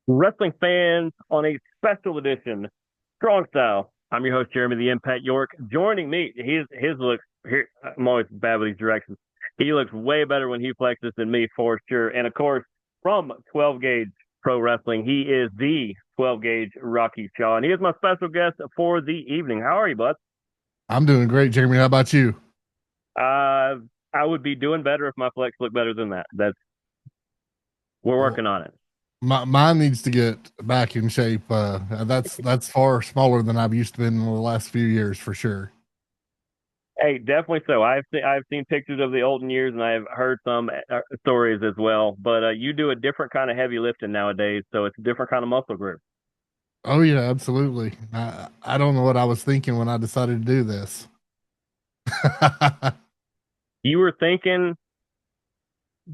Wrestling fans on a special edition, Strong Style. I'm your host, Jeremy the Impact York. Joining me, his looks here. I'm always bad with these directions. He looks way better when he flexes than me for sure. And of course, from 12 Gauge Pro Wrestling, he is the 12 Gauge Rocky Shaw, and he is my special guest for the evening. How are you, bud? I'm doing great, Jeremy. How about you? Uh, I would be doing better if my flex looked better than that. We're Well, working on it. mine needs to get back in shape. That's far smaller than I've used to been in the last few years for sure. Hey, definitely so. I've seen pictures of the olden years, and I've heard some stories as well. But you do a different kind of heavy lifting nowadays, so it's a different kind of muscle group. Oh yeah, absolutely. I don't know what I was thinking when I decided to do this. You were thinking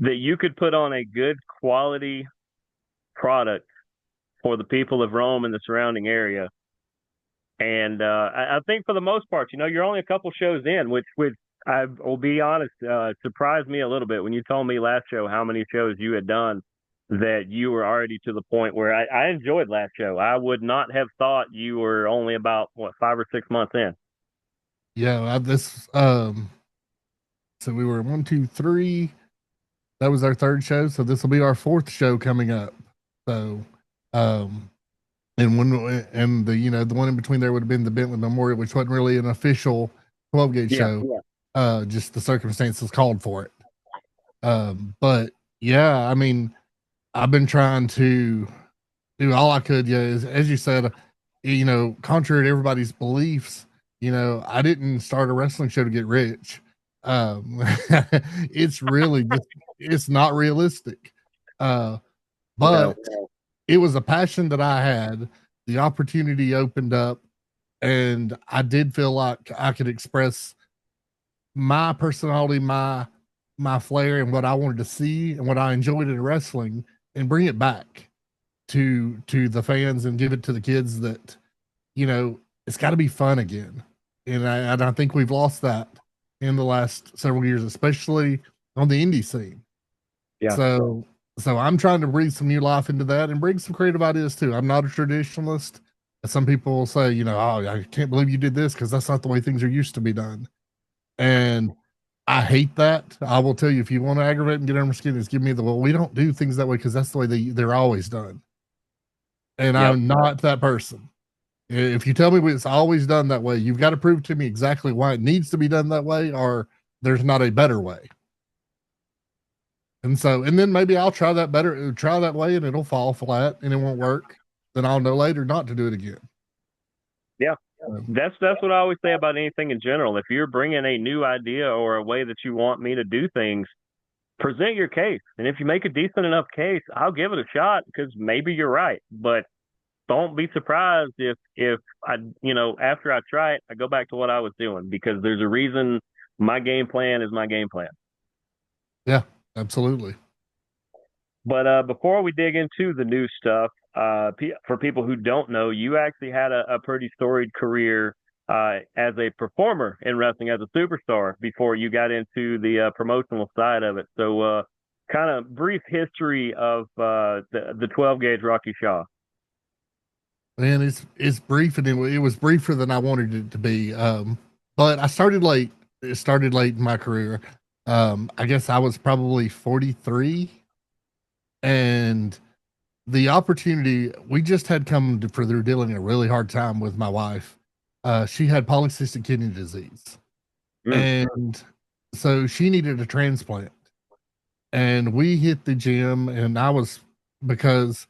that you could put on a good quality product for the people of Rome and the surrounding area, and I think for the most part, you're only a couple shows in, which I will be honest, surprised me a little bit when you told me last show how many shows you had done. That you were already to the point where I enjoyed last show. I would not have thought you were only about 5 or 6 months in. Yeah, this so we were one, two, three. That was our third show. So this will be our fourth show coming up. So um and the the one in between there would have been the Bentley Memorial, which wasn't really an official 12 gauge Yeah, show. Yeah. Just the circumstances called for it. But yeah, I mean, I've been trying to do all I could. Yeah, as you said, contrary to everybody's beliefs, I didn't start a wrestling show to get rich. It's really just it's not realistic. Uh, no, but it was a passion that I had. The opportunity opened up, and I did feel like I could express my personality, my flair, and what I wanted to see and what I enjoyed in wrestling, and bring it back to the fans and give it to the kids that it's got to be fun again. And I think we've lost that in the last several years, especially on the indie scene. yeah, So I'm trying to breathe some new life into that and bring some creative ideas too. I'm not a traditionalist. Some people will say, oh, I can't believe you did this because that's not the way things are used to be done. And I hate that. I will tell you, if you want to aggravate and get under my skin, is give me the, well, we don't do things that way because that's the way they're always done. And yep. I'm not that person. If you tell me it's always done that way, you've got to prove to me exactly why it needs to be done that way, or there's not a better way. And then maybe I'll try that way, and it'll fall flat and it won't work. Then I'll know later not to do it again. Yeah, Um, that's what I always say about anything in general. If you're bringing a new idea or a way that you want me to do things, present your case. And if you make a decent enough case, I'll give it a shot because maybe you're right. But don't be surprised if I after I try it, I go back to what I was doing because there's a reason my game plan is my game plan. yeah, absolutely. But before we dig into the new stuff, for people who don't know, you actually had a pretty storied career as a performer in wrestling, as a superstar before you got into the promotional side of it. So, kind of brief history of the 12 gauge Rocky Shaw. Man, it's brief, and it was briefer than I wanted it to be. But I started late. It started late in my career. I guess I was probably 43, and the opportunity we just had come to, for they're dealing a really hard time with my wife. She had polycystic kidney disease, Mm, and so she needed a transplant. And we hit the gym, and I was because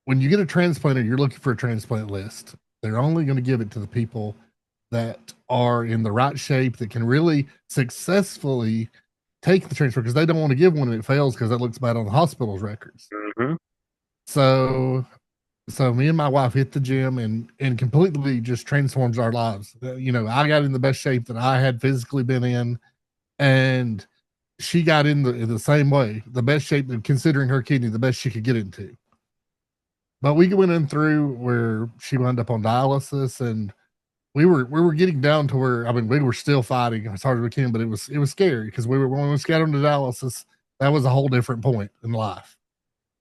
when you get a transplanter, you're looking for a transplant list. They're only going to give it to the people that are in the right shape that can really successfully take the transfer because they don't want to give one and it fails because that looks bad on the hospital's records. hmm So so me and my wife hit the gym and completely just transforms our lives. I got in the best shape that I had physically been in, and she got in the same way, the best shape that considering her kidney, the best she could get into. But we went in through where she wound up on dialysis, and we were getting down to where, I mean, we were still fighting as hard as we can, but it was scary because when we got on to dialysis, that was a whole different point in life.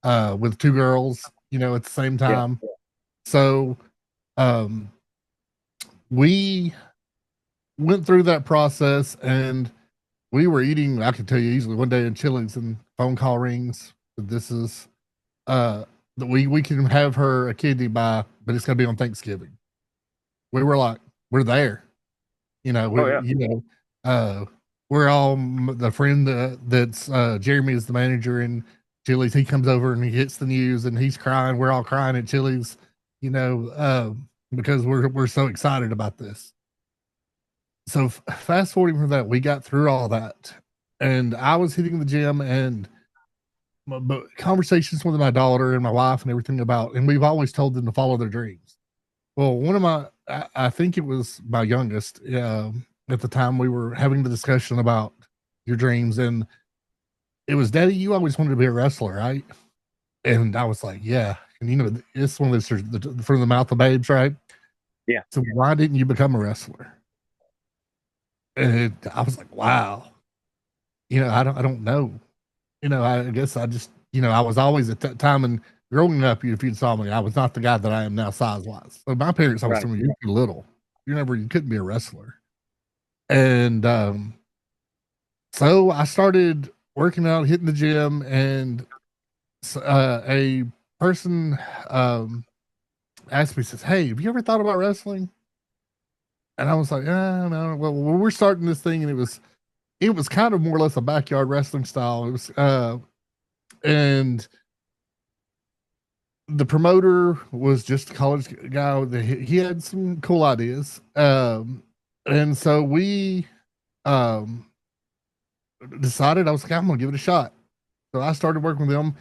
With two girls, at the same Yeah. time. So um, we went through that process, and we were eating, I can tell you easily, one day in Chili's, and phone call rings. This is uh that we can have her a kidney by, but it's gonna be on Thanksgiving. We were like, we're there. Oh yeah. Uh we're all the friend that's Jeremy is the manager in Chili's. He comes over and he hits the news and he's crying. We're all crying at Chili's, you know, uh, because we're so excited about this. So fast forwarding from that, we got through all that, and I was hitting the gym, and but conversations with my daughter and my wife and everything about, and we've always told them to follow their dreams. Well, one of my, I think it was my youngest, at the time we were having the discussion about your dreams, and it was, Daddy, you always wanted to be a wrestler, right? And I was like, yeah. And it's one of those from the mouth of babes, right? Yeah. So why didn't you become a wrestler? And I was like, wow. I don't know. I guess I just, I was always at that time and growing up, if you saw me, I was not the guy that I am now size wise. So my parents always Right. told me, you're too little. You couldn't be a wrestler. And so I started working out, hitting the gym, and a person asked me, says, hey, have you ever thought about wrestling? And I was like, no. Well, we're starting this thing, and it was kind of more or less a backyard wrestling style. It was, and the promoter was just a college guy. He had some cool ideas. And so we um, decided, I was like, I'm going to give it a shot. So I started working with them,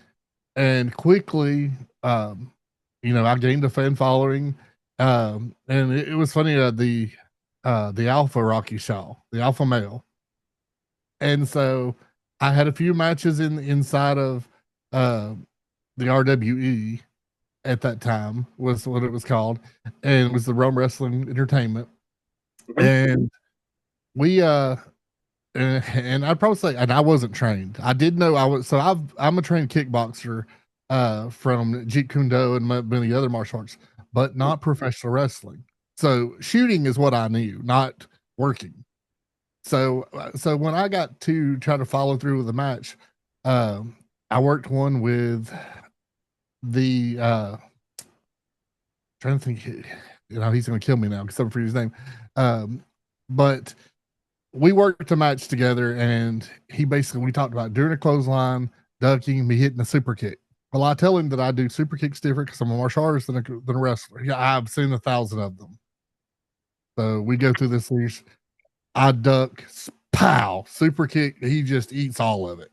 and quickly, I gained a fan following. And it was funny, the alpha Rocky Shaw, the alpha male. And so I had a few matches inside of uh, the RWE at that time, was what it was called, and it was the Rome Wrestling Entertainment. Hmm. And we and I'd probably say, and I wasn't trained. I did know I was, so I'm a trained kickboxer from Jeet Kune Do and many other martial arts, but not professional wrestling. So shooting is what I knew, not working. So when I got to try to follow through with the match, um, I worked one with the trying to think, he's going to kill me now because I'm for his name. Um, but we worked a match together, and we talked about during a clothesline, ducking, me hitting a super kick. Well, I tell him that I do super kicks different because I'm a martial artist than a wrestler. Yeah, I've seen 1,000 of them. So we go through this. I duck, pow, super kick. He just eats all of it.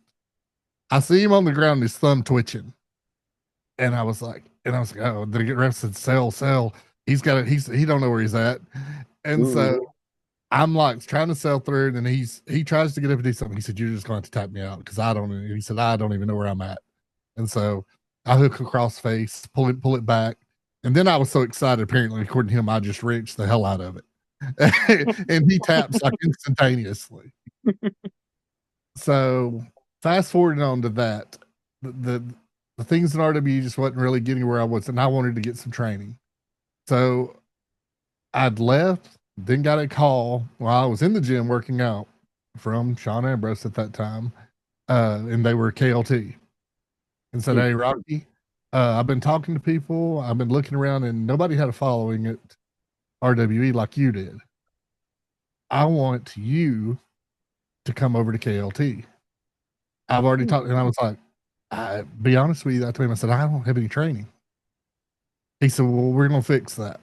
I see him on the ground, his thumb twitching. And I was like, oh, did he get arrested? Sell. He don't know where he's at. And Mm-hmm. so I'm like trying to sell through it, and he tries to get up and do something. He said, you're just going to tap me out because I don't, he said, I don't even know where I'm at. And so I hook across face, pull it back. And then I was so excited, apparently, according to him, I just wrenched the hell out of it. And he taps like instantaneously. So fast forwarding on to that, the the things in RW just wasn't really getting where I was, and I wanted to get some training. So I'd left, then got a call while I was in the gym working out from Sean Ambrose at that time, and they were KLT, and said, "Hey, Rocky, I've been talking to people, I've been looking around, and nobody had a following at RWE like you did. I want you to come over to KLT. I've already talked," and I was like, be honest with you, I told him, I said, I don't have any training. He said, well, we're gonna fix that.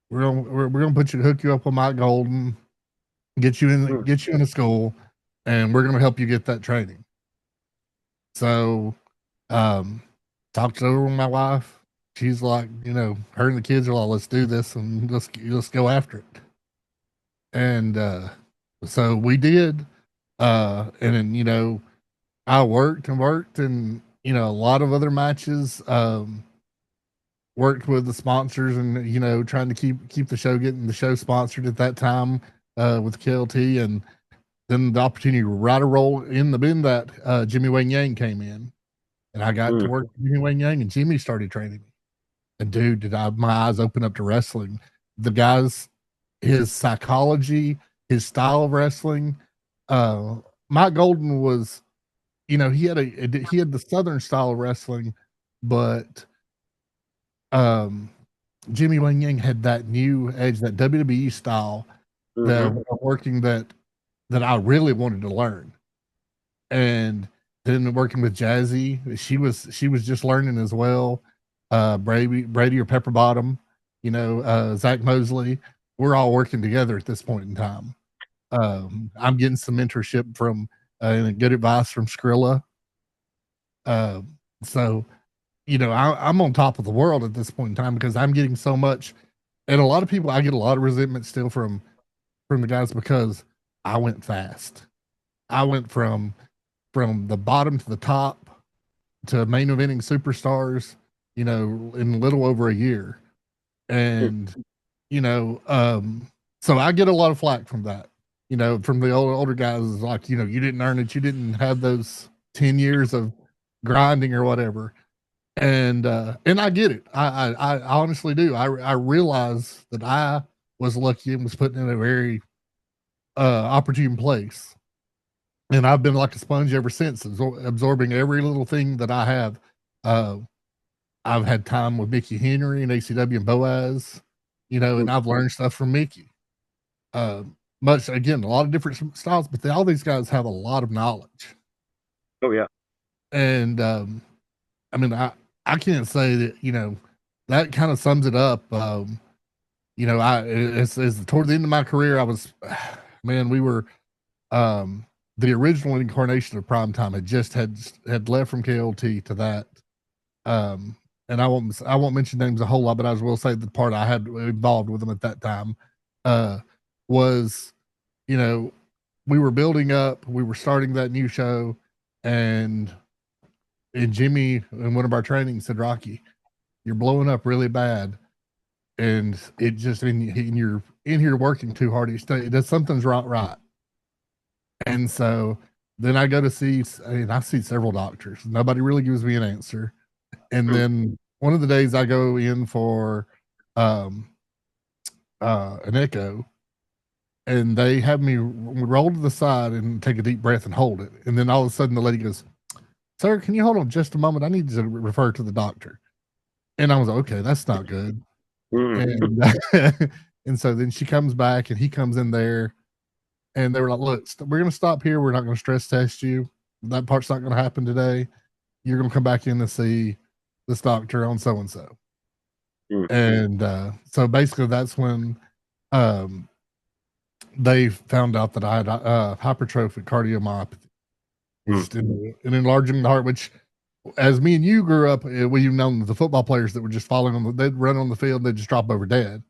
We're gonna hook you up with Mike Golden, get you in a school, and we're gonna help you get that training. So um talked it over with my wife. She's like, her and the kids are like, let's do this and let's go after it. And so we did. And then, I worked and worked, and a lot of other matches. Worked with the sponsors, and trying to keep getting the show sponsored at that time with KLT, and then the opportunity to ride a role in that Jimmy Wayne Yang came in, and I got to Mm. work with Jimmy Wang Yang, and Jimmy started training me. And dude, my eyes open up to wrestling. The guys, his psychology, his style of wrestling. Uh, Mike Golden was, he had the Southern style of wrestling, but um, Jimmy Wang Yang had that new edge, that WWE style that Hmm. working that I really wanted to learn. And then working with Jazzy, she was just learning as well. Brady or Pepper Bottom, Zach Mosley, we're all working together at this point in time. I'm getting some mentorship from and good advice from Skrilla. Uh, so I'm on top of the world at this point in time because I'm getting so much, and a lot of people I get a lot of resentment still from the guys because I went fast. I went from the bottom to the top to main eventing superstars, in a little over a year. And, you know, um, so I get a lot of flack from that, from the older guys like, you didn't earn it. You didn't have those 10 years of grinding or whatever. And I get it. I honestly do. I realize that I was lucky and was put in a very opportune place, and I've been like a sponge ever since, absorbing every little thing that I have. Uh, I've had time with Mickey Henry and ACW and Boaz, and I've learned stuff from Mickey. Uh, Much again, a lot of different styles, but all these guys have a lot of knowledge. Oh yeah. And I mean, I can't say that that kind of sums it up. It's toward the end of my career, I was, man, we were um the original incarnation of primetime had left from KLT to that. Um, and I won't mention names a whole lot, but I will say the part I had involved with them at that time uh was, you know, we were building up, we were starting that new show, and Jimmy in one of our trainings said, Rocky, you're blowing up really bad. And it just and you're in here working too hard. That something's right. And so then I go to see, I see several doctors. Nobody really gives me an answer. And Mm. then one of the days I go in for um, an echo, and they have me roll to the side and take a deep breath and hold it. And then all of a sudden the lady goes, Sir, can you hold on just a moment? I need to refer to the doctor. And I was like, okay, that's not good. Mm. And and so then she comes back and he comes in there, and they were like, look, we're going to stop here. We're not going to stress test you. That part's not going to happen today. You're going to come back in to see this doctor on so and so. Mm. And so basically, that's when um, they found out that I had hypertrophic cardiomyopathy, Mm. which is an enlargement of the heart. Which, as me and you grew up, we've known the football players that were just falling they'd run on the field, they'd just drop over dead,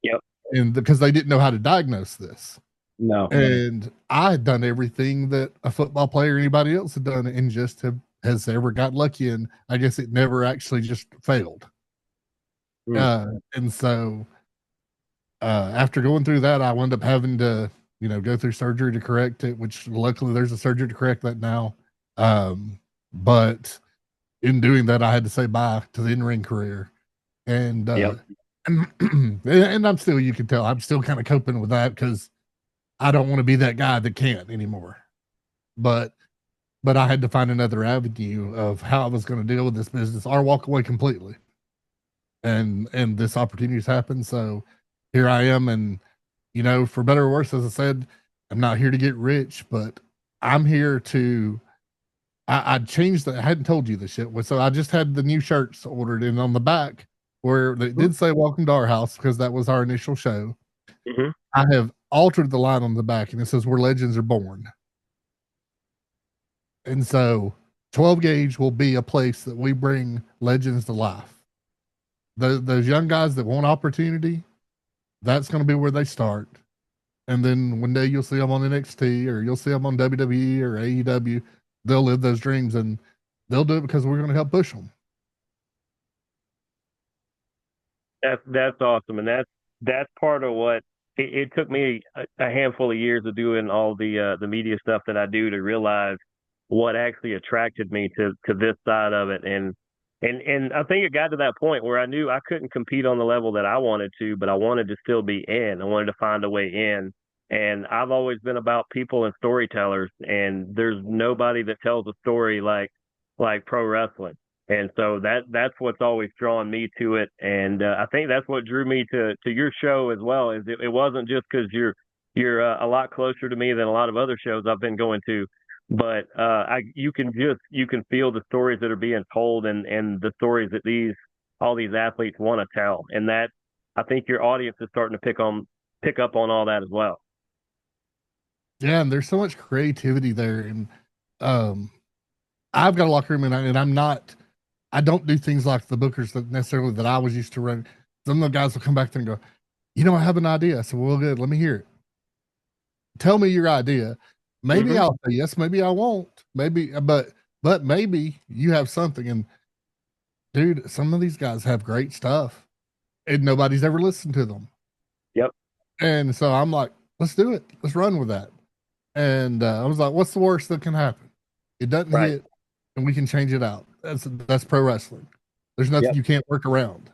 Yep. and because they didn't know how to diagnose this. No. And I had done everything that a football player or anybody else had done, and just has ever got lucky. And I guess it never actually just failed. Mm. And so after going through that, I wound up having to, go through surgery to correct it, which luckily there's a surgery to correct that now. But in doing that, I had to say bye to the in-ring career. And, Yep. and I'm still, you can tell, I'm still kind of coping with that because I don't want to be that guy that can't anymore. But I had to find another avenue of how I was going to deal with this business or walk away completely. And this opportunity's happened. So here I am. And, for better or worse, as I said, I'm not here to get rich, but I'm here to, I changed I hadn't told you this yet. So I just had the new shirts ordered, and on the back where they did say welcome to our house, because that was our initial show. Mm-hmm. I have altered the line on the back, and it says where legends are born. And so 12 gauge will be a place that we bring legends to life. Those young guys that want opportunity, that's going to be where they start. And then one day you'll see them on NXT, or you'll see them on WWE or AEW. They'll live those dreams, and they'll do it because we're going to help push them. That's awesome, and that's part of what it took me a handful of years of doing all the media stuff that I do to realize what actually attracted me to this side of it. And I think it got to that point where I knew I couldn't compete on the level that I wanted to, but I wanted to still be in. I wanted to find a way in. And I've always been about people and storytellers, and there's nobody that tells a story like pro wrestling. And so that's what's always drawn me to it. And I think that's what drew me to your show as well. Is it wasn't just because you're a lot closer to me than a lot of other shows I've been going to, but you can feel the stories that are being told, and the stories that all these athletes want to tell, and that I think your audience is starting to pick up on all that as well. Yeah, and there's so much creativity there, and um, I've got a locker room, and I'm not. I don't do things like the bookers that necessarily that I was used to running. Some of the guys will come back there and go, I have an idea. I said, well, good. Let me hear it. Tell me your idea. Maybe Mm-hmm. I'll say yes. Maybe I won't. Maybe, but maybe you have something. And dude, some of these guys have great stuff, and nobody's ever listened to them. Yep. And so I'm like, let's do it. Let's run with that. And I was like, what's the worst that can happen? It doesn't Right. hit, and we can change it out. That's pro wrestling. There's nothing Yep. you can't work around.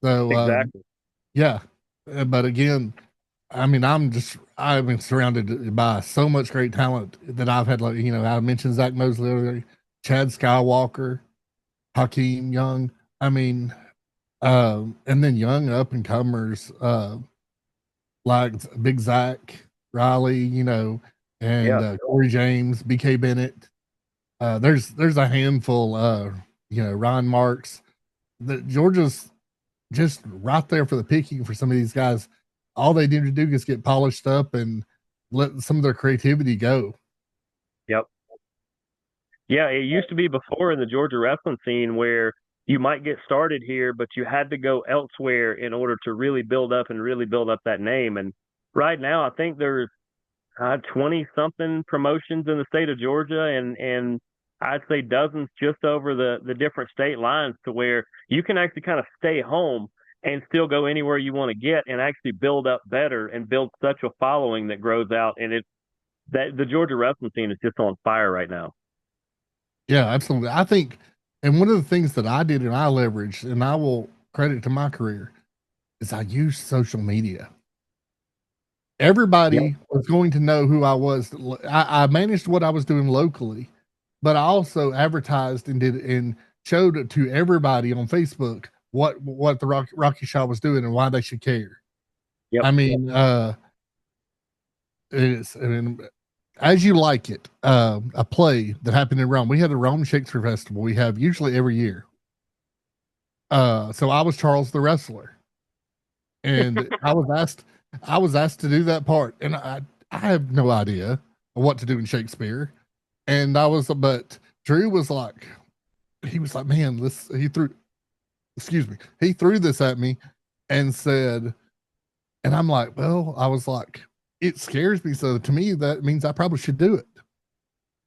So Exactly. yeah, but again, I mean, I've been surrounded by so much great talent that I've had. Like I mentioned Zach Mosley earlier, Chad Skywalker, Hakeem Young. I mean, and then young up and comers like Big Zach Riley, and Yeah. Corey James, BK Bennett. There's a handful. Ryan Marks. That Georgia's just right there for the picking for some of these guys. All they need to do is get polished up and let some of their creativity go. Yep. Yeah, it used to be before in the Georgia wrestling scene where you might get started here, but you had to go elsewhere in order to really build up and really build up that name. And right now, I think there's 20 something promotions in the state of Georgia, and I'd say dozens just over the different state lines, to where you can actually kind of stay home and still go anywhere you want to get and actually build up better and build such a following that grows out. And it's that the Georgia wrestling scene is just on fire right now. Yeah, absolutely. I think, and one of the things that I did and I leveraged, and I will credit to my career, is I used social media. Yep. Everybody was going to know who I was. I managed what I was doing locally, but I also advertised and did and showed it to everybody on Facebook what the Rocky Shaw was doing and why they should care. Yep. I mean, it's I mean, as you like it, a play that happened in Rome. We had the Rome Shakespeare Festival. We have usually every year. So I was Charles the wrestler, and I was asked to do that part, and I have no idea what to do in Shakespeare, and but Drew was like, he was like, man, this he threw, excuse me, he threw this at me, and said, and I'm like, well, I was like, it scares me, so to me that means I probably should do it.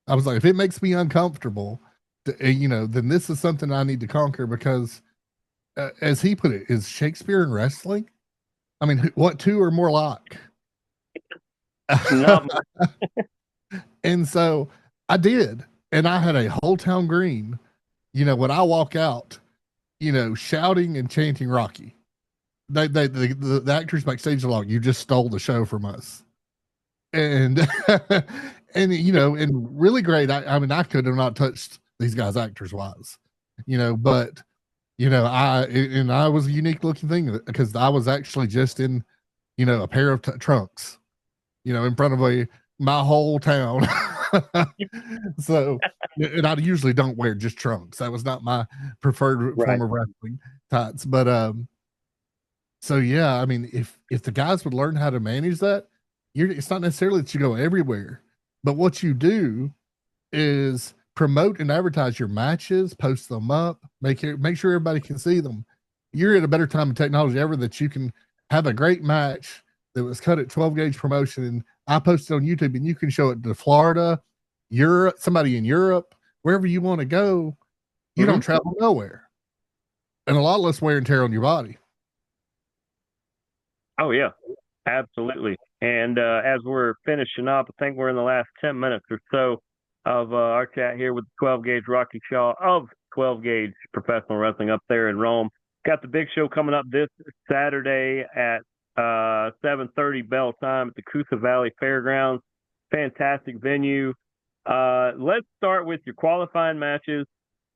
I was like, if it makes me uncomfortable, then this is something I need to conquer because, as he put it, is Shakespeare and wrestling. I mean, what two are more like? Not And so I did, and I had a whole town green. When I walk out, shouting and chanting Rocky. The actors backstage are like, "You just stole the show from us," and and really great. I mean, I could have not touched these guys actors wise, but I was a unique looking thing because I was actually just in a pair of trunks, in front of my whole town. So, and I usually don't wear just trunks. That was not my preferred right. form of wrestling tights. But so yeah, I mean, if the guys would learn how to manage that, it's not necessarily that you go everywhere, but what you do is promote and advertise your matches, post them up, make sure everybody can see them. You're at a better time of technology ever that you can have a great match that was cut at 12 gauge promotion, and I posted on YouTube, and you can show it to Florida, Europe, somebody in Europe, wherever you want to go. You Mm-hmm. don't travel nowhere, and a lot less wear and tear on your body. Oh yeah, absolutely. And as we're finishing up, I think we're in the last 10 minutes or so. of our chat here with 12 Gauge Rocky Shaw of 12 Gauge Professional Wrestling up there in Rome. Got the big show coming up this Saturday at 7:30 bell time at the Coosa Valley Fair Ground. Fantastic venue. Let's start with your qualifying matches.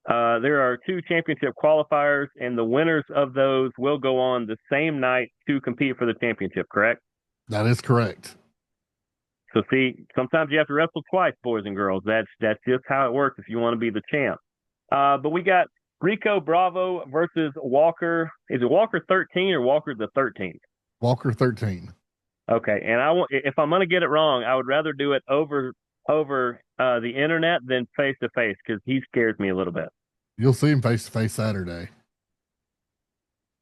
There are 2 championship qualifiers, and the winners of those will go on the same night to compete for the championship, correct? That is correct. So see, sometimes you have to wrestle twice, boys and girls. That's just how it works if you want to be the champ. But we got Rico Bravo versus Walker. Is it Walker 13 or Walker the 13th? Walker 13. Okay, and if I'm gonna get it wrong, I would rather do it over the internet than face to face because he scares me a little bit. You'll see him face to face Saturday.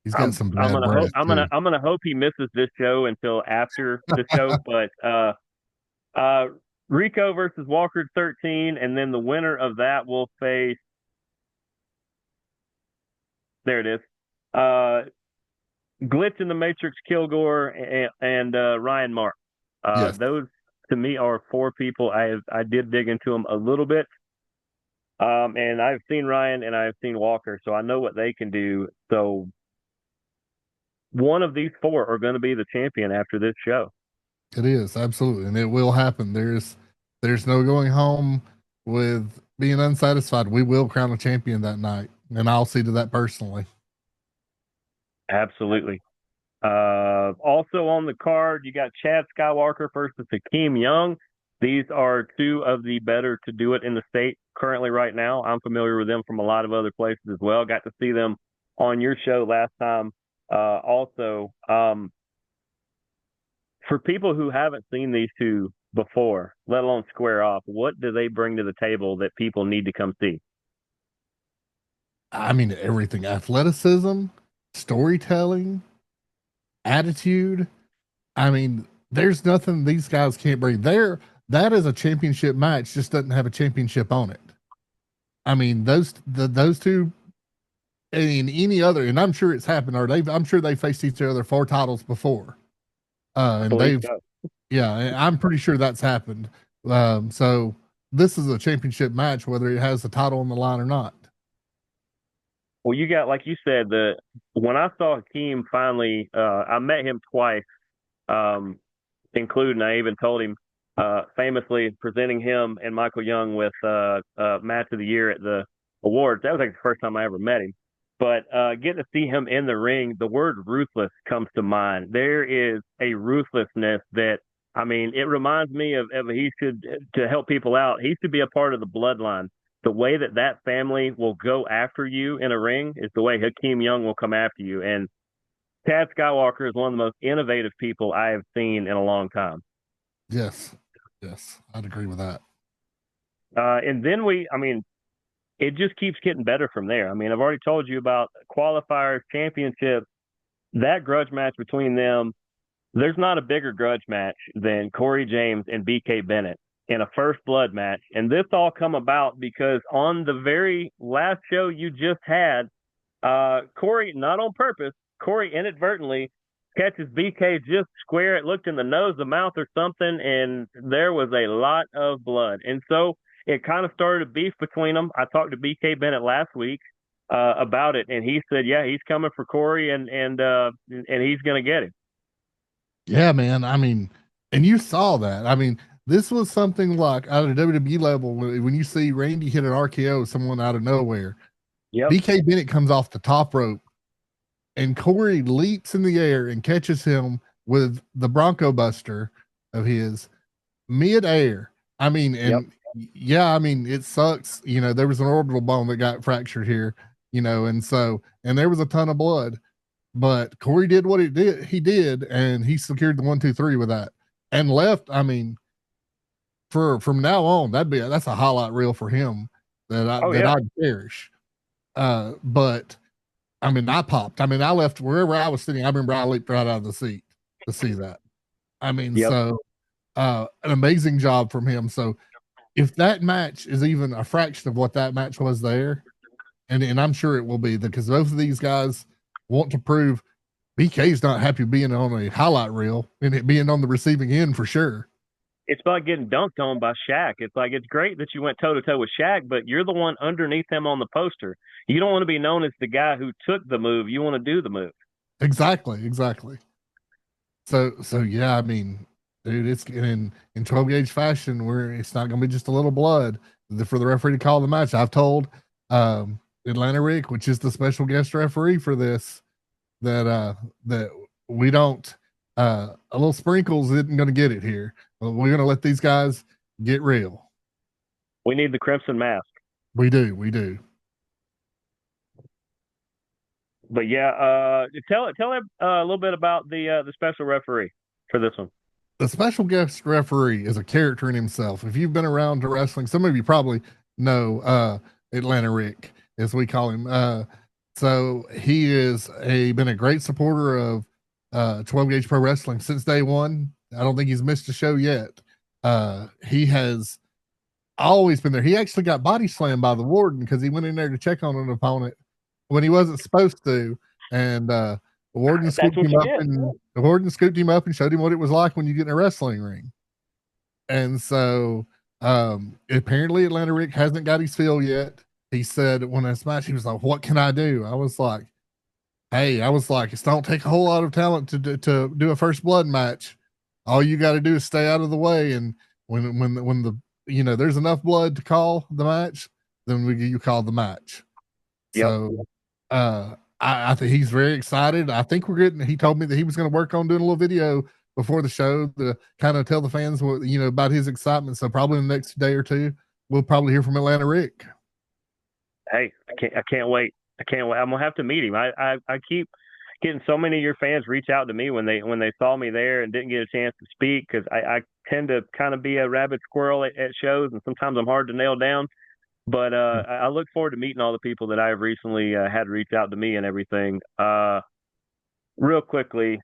He's got some I'm bad gonna breath hope too. I'm gonna hope he misses this show until after the show. But Rico versus Walker 13, and then the winner of that will face. There it is. Glitch in the Matrix, Kilgore, and Ryan Mark. Yes, Those to me are 4 people. I did dig into them a little bit, and I've seen Ryan and I've seen Walker, so I know what they can do. So one of these 4 are going to be the champion after this show. it is absolutely, and it will happen. There's no going home with being unsatisfied. We will crown a champion that night, and I'll see to that personally. Absolutely. Also on the card, you got Chad Skywalker versus Hakeem Young. These are 2 of the better to do it in the state currently right now. I'm familiar with them from a lot of other places as well. Got to see them on your show last time. Also, for people who haven't seen these 2 before, let alone square off, what do they bring to the table that people need to come see? I mean, everything: athleticism, storytelling, attitude. I mean, there's nothing these guys can't bring. That is a championship match, just doesn't have a championship on it. I mean, those 2 and any other, and I'm sure it's happened, or I'm sure they faced each other for titles before. I And believe they've, so. yeah, I'm pretty sure that's happened. So this is a championship match, whether it has the title on the line or not. Well, you got, like you said, when I saw Hakeem finally, I met him twice, um, including I even told him, famously presenting him and Michael Young with match of the year at the awards. That was like the first time I ever met him. But getting to see him in the ring, the word ruthless comes to mind. There is a ruthlessness that, I mean, it reminds me of to help people out, he should be a part of the bloodline. The way that family will go after you in a ring is the way Hakeem Young will come after you. And Tad Skywalker is one of the most innovative people I have seen in a long time. Yes, yes, I'd agree with that. And then I mean, it just keeps getting better from there. I mean, I've already told you about qualifiers, championships, that grudge match between them. There's not a bigger grudge match than Corey James and BK Bennett in a first blood match. And this all come about because on the very last show you just had, Corey, not on purpose, Corey inadvertently catches BK just square. It looked in the nose, the mouth, or something, and there was a lot of blood. And so it kind of started a beef between them. I talked to BK Bennett last week about it, and he said, "Yeah, he's coming for Corey, and he's going to get him." Yeah, man. I mean, and you saw that. I mean, this was something like out of WWE level when you see Randy hit an RKO, someone out of nowhere. Yep. BK Bennett comes off the top rope, and Corey leaps in the air and catches him with the Bronco Buster of his mid-air. I mean, and Yep. yeah, I mean, it sucks. You know, there was an orbital bone that got fractured here, you know, and there was a ton of blood. But Corey did what he did, and he secured the 1, 2, 3 with that and left. I mean, from now on, that's a highlight reel for him that Yeah. I'd cherish. But I mean, I popped. I mean, I left wherever I was sitting. I remember I leaped right out of the seat to see that. I mean, Yep. so an amazing job from him. So if that match is even a fraction of what that match was there, and I'm sure it will be, because both of these guys want to prove BK's not happy being on a highlight reel and it being on the receiving end for sure. it's like getting dunked on by Shaq. It's like it's great that you went toe to toe with Shaq, but you're the one underneath him on the poster. You don't want to be known as the guy who took the move. You want to do the move. Exactly, exactly. So yeah, I mean, dude, it's in 12 gauge fashion where it's not going to be just a little blood for the referee to call the match. I've told Atlanta Rick, which is the special guest referee for this, that we don't a little sprinkles isn't going to get it here. We're going to let these guys get real. We need the crimson mask. We do. But yeah, tell him a little bit about the special referee for this one. The special guest referee is a character in himself. If you've been around to wrestling, some of you probably know Atlanta Rick, as we call him. So he is been a great supporter of 12 gauge pro wrestling since day one. I don't think he's missed a show yet. He has always been there. He actually got body slammed by the warden because he went in there to check on an opponent when he wasn't supposed to, and That's what you get. the warden scooped him up and showed him what it was like when you get in a wrestling ring. And so apparently Atlanta Rick hasn't got his fill yet. He said when I smashed, he was like, "What can I do?" I was like, "Hey, it don't take a whole lot of talent to do a first blood match. All you got to do is stay out of the way, and when the there's enough blood to call the match, then you call the match." Yep. So I think he's very excited. I think he told me that he was going to work on doing a little video before the show to kind of tell the fans what, about his excitement. So probably in the next day or two, we'll probably hear from Atlanta Rick. Hey, I can't wait. I can't wait. I'm gonna have to meet him. I keep getting so many of your fans reach out to me when they saw me there and didn't get a chance to speak because I tend to kind of be a rabid squirrel at shows, and sometimes I'm hard to nail down. But I look forward to meeting all the people that I've recently had reach out to me and everything. Real quickly,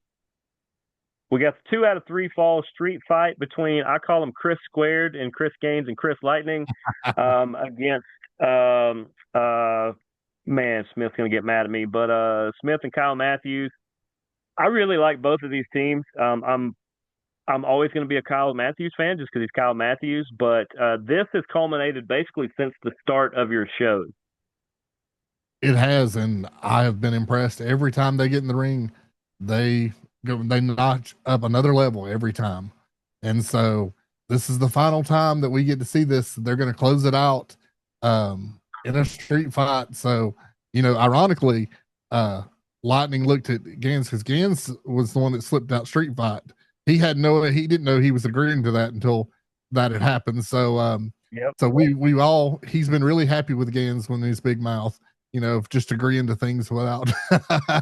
we got the 2 out of 3 falls street fight between, I call them Chris Squared and Chris Gaines and Chris Lightning, against man, Smith's gonna get mad at me, but Smith and Kyle Matthews. I really like both of these teams. I'm always going to be a Kyle Matthews fan just because he's Kyle Matthews, but this has culminated basically since the start of your shows. It has, and I have been impressed every time they get in the ring. They notch up another level every time, and so this is the final time that we get to see this. They're going to close it out in a street fight. So ironically, Lightning looked at Gans because Gans was the one that slipped out street fight. He didn't know he was agreeing to that until that had happened. So Yep. so he's been really happy with Gans when his big mouth, just agreeing to things without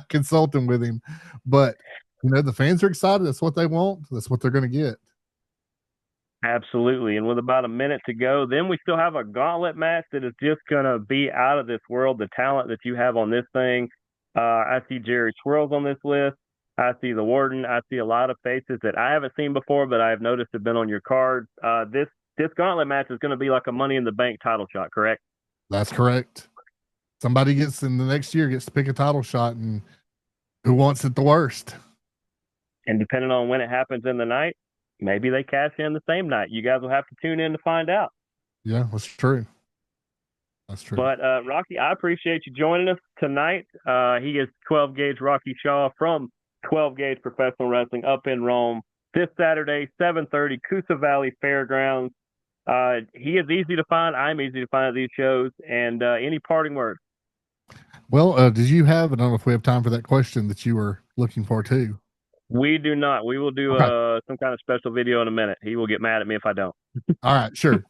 consulting with him. But the fans are excited. That's what they want. That's what they're going to get. Absolutely. And with about a minute to go, then we still have a gauntlet match that is just going to be out of this world. The talent that you have on this thing. I see Jerry Swirls on this list. I see the Warden. I see a lot of faces that I haven't seen before, but I've noticed have been on your card. This gauntlet match is going to be like a Money in the Bank title shot, correct? That's correct. Somebody gets in the next year gets to pick a title shot, and who wants it the worst? And depending on when it happens in the night, maybe they cash in the same night. You guys will have to tune in to find out. Yeah, that's true. That's true. But Rocky, I appreciate you joining us tonight. He is 12 gauge Rocky Shaw from 12 gauge professional wrestling up in Rome this Saturday, 7:30, Coosa Valley Fair Ground. He is easy to find. I'm easy to find at these shows. And any parting words? Well, did you have? I don't know if we have time for that question that you were looking for too. We do not. We will do Okay. some kind of special video in a minute. He will get mad at me if I don't. All right, sure.